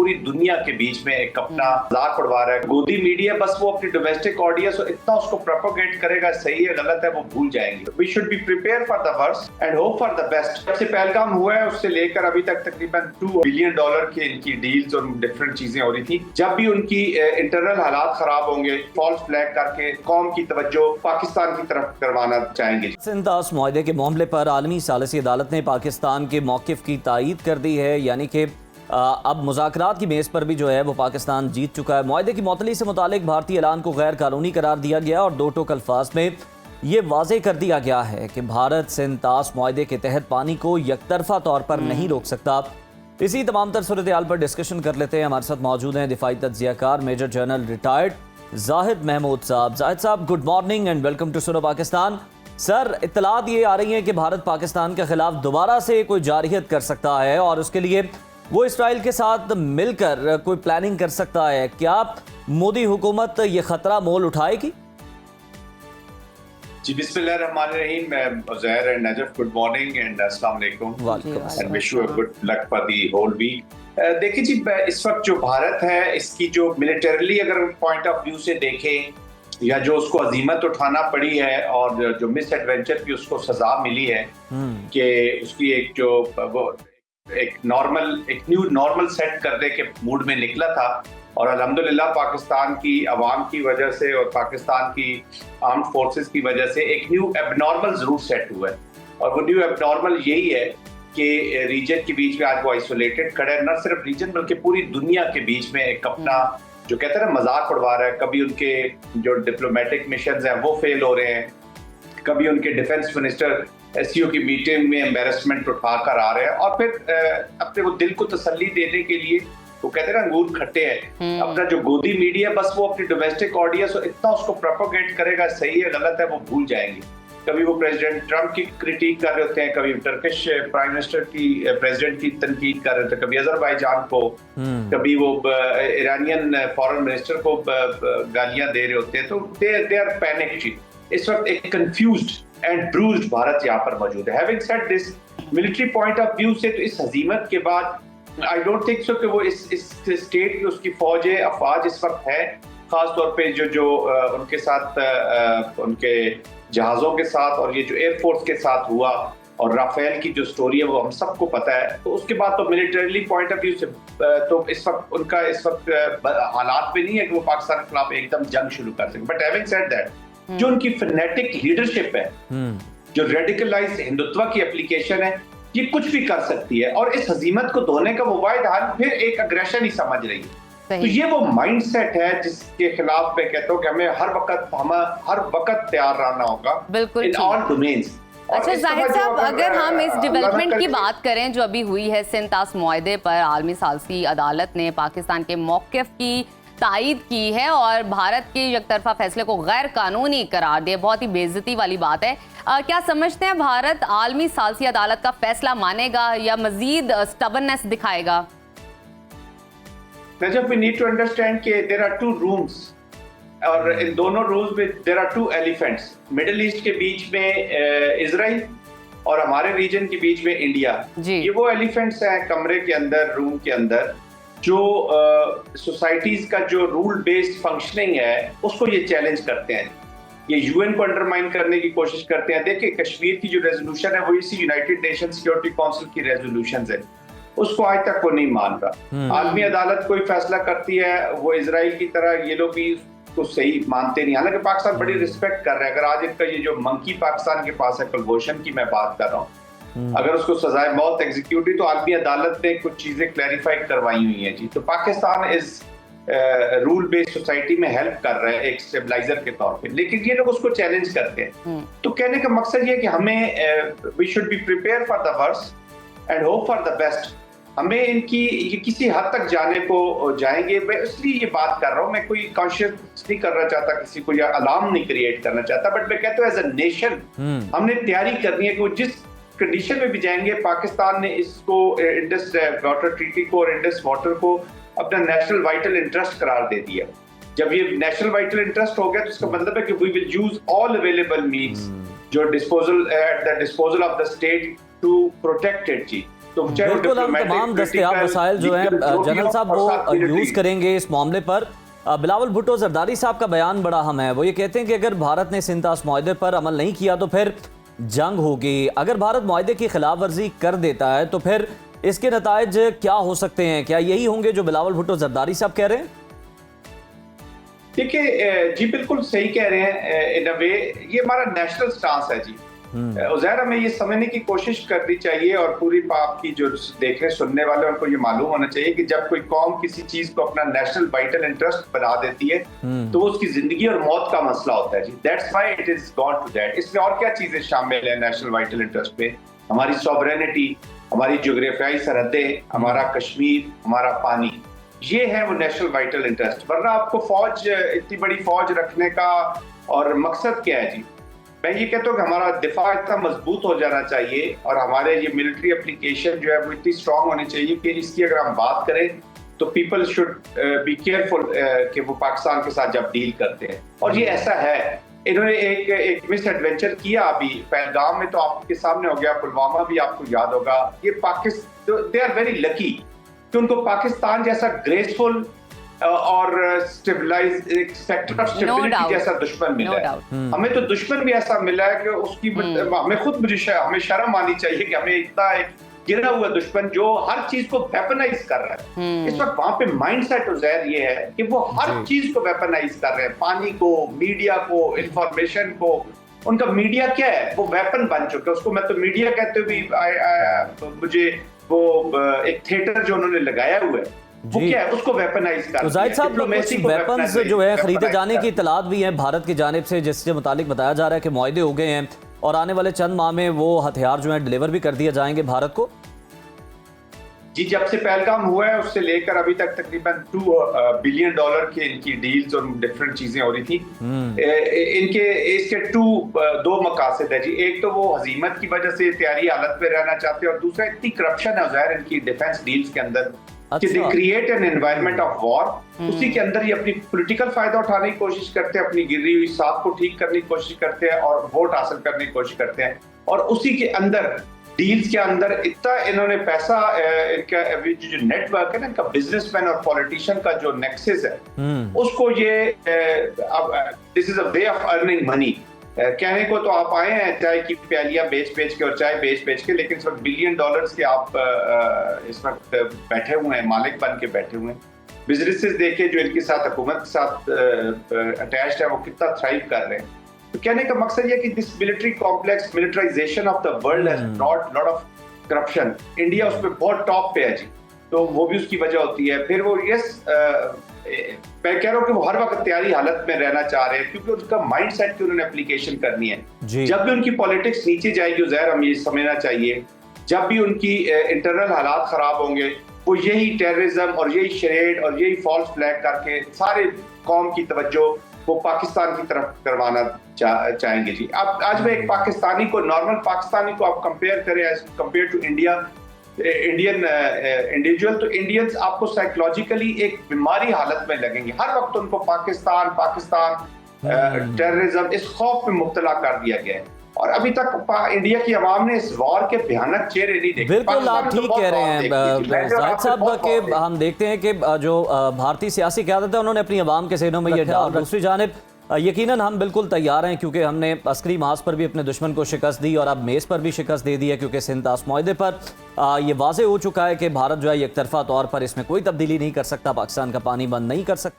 पूरी दुनिया के बीच में एक अपना मजाक उड़वा रहा है। गोदी मीडिया बस वो अपनी डोमेस्टिक ऑडियंस इतना उसको प्रोपोगेट करेगा, सही है गलत है वो भूल जाएंगे। We should be prepare for the worst and hope for the best. जब से पहलगाम हुआ है उससे लेकर अभी तक तकरीबन $2 बिलियन की इनकी डील्स और डिफरेंट चीजें हो रही थी। जब भी उनकी इंटरनल हालात खराब होंगे, फॉल्स फ्लैग करके कौम की तवज्जो पाकिस्तान की तरफ करवाना चाहेंगे। सिंतास मुआहदे के मामले पर आलमी सालिसी अदालत ने पाकिस्तान के मौक़िफ़ की तायीद कर दी है, यानी कि अब मुज़ाकरात की मेज़ पर भी जो है वो पाकिस्तान जीत चुका है। मुआहदे की मुअत्तली से मुतालिक भारतीय ऐलान को गैर कानूनी करार दिया गया और दो टोक अल्फाज में ये वाज़ेह कर दिया गया है कि भारत सिंतास मुआहदे के तहत पानी को यकतरफा तौर पर नहीं रोक सकता। इसी तमाम तर सूरत हाल पर डिस्कशन कर लेते हैं। हमारे साथ मौजूद हैं दिफाई तज्ज़ियाकार major general retired Zahid Mahmood sahab. Zahid sahab, good morning and welcome to Suno Pakistan. Sir, इत्तलात ये आ रही हैं कि भारत पाकिस्तान के खिलाफ दोबारा से कोई जारहियत कर सकता है और उसके लिए वो इसराइल के साथ मिलकर कोई प्लानिंग कर सकता है। क्या मोदी हुकूमत ये खतरा मोल उठाएगी? जी बिस्मिल्लाहिर्रहमानिर्रहीम। मैं Zahar and Najaf, good morning and अस्सलाम वालेकुम and wish you a good luck for the whole week. देखिए जी, इस वक्त जो भारत है इसकी जो मिलिटरीली अगर पॉइंट ऑफ व्यू से देखें या जो उसको अजीमत उठाना पड़ी है और जो मिस एडवेंचर की उसको सजा मिली है कि उसकी एक जो वो एक न्यू नॉर्मल सेट करने के मूड में निकला था और अल्हम्दुलिल्लाह पाकिस्तान की आवाम की वजह से और पाकिस्तान की आर्म्ड फोर्सेस की वजह से एक न्यू एबनॉर्मल जरूर सेट हुआ है। और वो न्यू एबनॉर्मल यही है कि रीजन के बीच में आज वो आइसोलेटेड खड़े हैं, न सिर्फ रीजन बल्कि पूरी दुनिया के बीच में एक अपना जो कहते हैं ना मजाक उड़वा रहा है। कभी उनके जो डिप्लोमेटिक मिशन हैं वो फेल हो रहे हैं, कभी उनके डिफेंस मिनिस्टर एससीओ की मीटिंग में एम्बेरसमेंट उठा कर आ रहे हैं और फिर अपने वो दिल को तसल्ली देने के लिए वो कहते हैं ना अंगूर खट्टे हैं, अपना जो गोदी मीडिया बस वो अपनी डोमेस्टिक ऑडियंस इतना उसको प्रोपोगेट करेगा, सही है गलत है वो भूल जाएंगे। कभी वो प्रेसिडेंट ट्रंप की क्रिटिक कर रहे होते हैं, कभी टर्किश प्राइम मिनिस्टर की प्रेसिडेंट की तनकीद कर रहे होते हैं, कभी अजरबैजान को, कभी वो ईरानियन फॉरेन मिनिस्टर को गालियां दे रहे होते हैं। तो दे आर पैनिक। इस वक्त एक कंफ्यूज्ड एंड ब्रूज्ड भारत यहाँ पर मौजूद है। Having said this, military point of view से तो इस हजीमत के बाद आई डोंट थिंक सो कि वो इस स्टेट की उसकी फौज है अफवाज इस वक्त है, खास तौर पे जो उनके साथ उनके जहाज़ों के साथ और ये जो एयरफोर्स के साथ हुआ और राफेल की जो स्टोरी है वो हम सबको पता है। तो उसके बाद तो मिलिटरीली पॉइंट ऑफ व्यू से तो इस वक्त उनका हालात में नहीं है कि वो पाकिस्तान के खिलाफ एकदम जंग शुरू कर सके। बट हैविंग सेड दैट, जो उनकी फैनेटिक लीडरशिप है, जो रेडिकलाइज्ड हिंदुत्व की एप्लीकेशन है, ये कुछ भी कर सकती है और इस हजीमत को धोने का वो वाहिद हाल फिर एक अग्रेशन ही समझ रही है। तो ये वो माइंडसेट है जिसके खिलाफ मैं कहता हूँ कि हमें हर वक्त तैयार रहना होगा इन ऑल डोमेन्स। अच्छा जाहिद साहब, अगर हम इस डेवलपमेंट की बात करें जो अभी हुई है, सिंतास मुआहदे पर आलमी सालिसी अदालत ने पाकिस्तान के मौक़िफ़ की तायीद की है और भारत के यकतरफा फैसले को गैर कानूनी करार दिया। बहुत ही बेइज्जती वाली बात है। क्या समझते हैं भारत आलमी सालिसी अदालत का फैसला मानेगा या मजीद स्टबननेस दिखाएगा? Najaf, we need to understand कि there are two rooms और इन दोनों रूम्स में there are two elephants। Middle east के बीच में इजराइल और हमारे रीजन के बीच में इंडिया। ये वो एलिफेंट्स हैं कमरे के अंदर, रूम के अंदर, जो सोसाइटीज का जो रूल बेस्ड फंक्शनिंग है उसको ये चैलेंज करते हैं, ये यूएन को अंडरमाइन करने की कोशिश करते हैं। देखिए, कश्मीर की जो रेजोल्यूशन है वो इसी यूनाइटेड नेशन सिक्योरिटी काउंसिल की रेजोल्यूशन है, उसको आज तक वो नहीं मान रहा। आलमी अदालत कोई फैसला करती है वो इजराइल की तरह ये लोग भी उसको सही मानते नहीं, हालांकि पाकिस्तान बड़ी रिस्पेक्ट कर रहा है। अगर आज इनका ये जो मंकी पाकिस्तान के पास है, कुलभूषण की मैं बात कर रहा हूँ, अगर उसको सजाए मौत एग्जीक्यूट हुई तो आलमी अदालत ने कुछ चीजें क्लैरिफाई करवाई हुई हैं जी। तो पाकिस्तान इस रूल बेस्ड सोसाइटी में हेल्प कर रहा है एक स्टेबलाइजर के तौर पे, लेकिन ये लोग उसको चैलेंज करते हैं। तो कहने का मकसद ये है कि हमें we should be prepare for the worst and hope for the best. हमें ये किसी हद तक जाने को जाएंगे, मैं इसलिए ये बात कर रहा हूँ। मैं कोई कॉन्शियस नहीं करना चाहता किसी को या अलार्म नहीं क्रिएट करना चाहता, बट मैं कहता हूँ एज अ नेशन हमने तैयारी करनी है कि वो जिस कंडीशन में भी जाएंगे, पाकिस्तान ने इसको इंडस वाटर ट्रीटी को और इंडस वाटर को अपना नेशनल वाइटल इंटरेस्ट करार दे दिया। जब ये नेशनल वाइटल इंटरेस्ट हो गया तो इसका मतलब है कि we will use all available means जो disposal at the disposal of the state to protect it जी। तो चाहे वो बिल्कुल हम diplomatic, तमाम दस्तयाब political, वसाइल जो हैं legal, जो भी जनरल हो, साहब और वो साथ military। यूज़ करेंगे इस मामले पर। बिलावल भुट्टो जरदारी साहब का बयान बड़ा अहम है। वो ये कहते हैं कि अगर भारत ने सिंतास मुआहदे पर अमल नहीं किया तो फिर जंग होगी। अगर भारत मुआहदे की खिलाफ वर्जी कर देता है तो फिर इसके नताइज क्या हो सकते हैं? क्या यही होंगे जो बिलावल भुट्टो जरदारी साहब कह रहे हैं? देखिए जी, बिल्कुल सही कह रहे हैं। इन अ वे ये हमारा नेशनल स्टांस है जी। उज़ैर, हमें ये समझने की कोशिश करनी चाहिए और पूरी आपकी जो देखने सुनने वाले उनको ये मालूम होना चाहिए कि जब कोई कौम किसी चीज को अपना नेशनल वाइटल इंटरेस्ट बना देती है तो वो उसकी जिंदगी और मौत का मसला होता है जी। That's why it is gone to that. इसमें और क्या चीजें शामिल है नेशनल वाइटल इंटरेस्ट पे? हमारी सॉवरेनिटी, हमारी जोग्राफियाई सरहदें, हमारा कश्मीर, हमारा पानी, ये है वो नेशनल वाइटल इंटरेस्ट। वरना आपको फौज, इतनी बड़ी फौज रखने का और मकसद क्या है जी? मैं ये कहता हूँ कि हमारा दिफा इतना मजबूत हो जाना चाहिए और हमारे ये मिलिट्री एप्लीकेशन जो है वो इतनी स्ट्रांग होनी चाहिए कि इसकी अगर हम बात करें तो पीपल शुड बी केयरफुल कि वो पाकिस्तान के साथ जब डील करते हैं। और ये ऐसा है। इन्होंने एक मिस एडवेंचर किया अभी पहलगाम में, तो आपके सामने हो गया। पुलवामा भी आपको याद होगा। ये Pakistan, they are very lucky कि उनको पाकिस्तान जैसा ग्रेसफुल और स्टेबलाइज एक सेक्टर ऑफ स्टेबिलिटी जैसा दुश्मन मिला है। हमें तो दुश्मन भी ऐसा मिला है कि उसकी हमें खुद हमें शर्म आनी चाहिए कि हमें इतना एक गिरा हुआ दुश्मन जो हर चीज को वेपनाइज कर रहा है। इस वक्त वहां पे माइंडसेट उज़ैर ये है कि वो हर चीज को वेपनाइज कर रहे हैं। पानी को, मीडिया को, इंफॉर्मेशन को। उनका मीडिया क्या है? वो वेपन बन चुका है। उसको मैं तो मीडिया कहते हुए मुझे वो एक थिएटर जो उन्होंने लगाया हुआ है वो क्या है? उसको वेपनाइज कर। तो जाहिद साहब, कुछ वेपन्स जो है खरीदे जाने की इतलात भी है भारत की जानिब से, जिससे मुतालिक बताया जा रहा है कि मुआहदे हो गए हैं और आने वाले चंद माह में वो हथियार जो है डिलीवर भी कर दिए जाएंगे भारत को। जी, जब से पहलगाम हुआ है उससे लेकर अभी तक तकरीबन $2 बिलियन की इनकी डील्स और डिफरेंट चीजें हो रही थी। इसके दो मकासद है जी। एक तो वो हजीमत की वजह से तैयारी हालत में रहना चाहते हैं और दूसरा इतनी करप्शन है उज़ैर इनकी डिफेंस डील्स के अंदर कि they create an environment of war. उसी के अंदर ये अपनी पॉलिटिकल फायदा उठाने की कोशिश करते हैं, अपनी गिरी हुई साख को ठीक करने की कोशिश करते हैं और वोट हासिल करने की कोशिश करते हैं। और उसी के अंदर डील्स के अंदर इतना इन्होंने पैसा, इनका जो नेटवर्क है ना, इनका बिजनेसमैन और पॉलिटिशियन का जो नेक्सस है उसको ये this is a way of earning money. कहने को तो आप आए हैं चाय की प्यालियां बेच बेच के और चाय बेच बेच के, लेकिन इस वक्त $1 बिलियन के आप इस वक्त बैठे हुए हैं, मालिक बन के बैठे हुए हैं। बिजनेसेस देखे जो इनके साथ हुकूमत के साथ अटैच्ड है वो कितना थ्राइव कर रहे हैं। तो कहने का मकसद ये कि this military complex militarisation of the world has brought lot of corruption. India उस पर बहुत टॉप पे है जी, तो वो भी उसकी वजह होती है। फिर वो मैं कह रहा हूँ कि वो हर वक्त तैयारी हालत में रहना चाह रहे हैं क्योंकि उनका माइंडसेट की उन्होंने एप्लीकेशन करनी है। जब भी उनकी पॉलिटिक्स नीचे जाएगी उज़ैर, हम ये समझना चाहिए, जब भी उनकी इंटरनल हालात खराब होंगे वो यही टेररिज्म और यही शरेड और यही फॉल्स फ्लैग करके सारे कौम की तवज्जो वो पाकिस्तान की तरफ करवाना चाहेंगे जी। अब आज में एक पाकिस्तानी को, नॉर्मल पाकिस्तानी को आप कंपेयर करें as compare to Indian individual, तो इंडियंस आपको साइकोलॉजिकली एक बीमारी हालत में लगेंगे। हर वक्त उनको पाकिस्तान टेररिज्म, इस खौफ में मुब्तला कर दिया गया है और अभी तक इंडिया की आवाम ने इस वॉर के भयानक चेहरे नहीं देखे। बिल्कुल आप ठीक कह रहे हैं जाहिद साहब कि हम देखते हैं कि जो भारतीय सियासी क़यादत है उन्होंने अपनी आवाम के ज़हनों में ये डाल। दूसरी जानिब यकीनन हम बिल्कुल तैयार हैं क्योंकि हमने अस्करी महाज पर भी अपने दुश्मन को शिकस्त दी और अब मेज़ पर भी शिकस्त दे दी है, क्योंकि सिंतास मुआहदे पर ये वाज़ेह हो चुका है कि भारत जो है एक तरफा तौर पर इसमें कोई तब्दीली नहीं कर सकता, पाकिस्तान का पानी बंद नहीं कर सकता।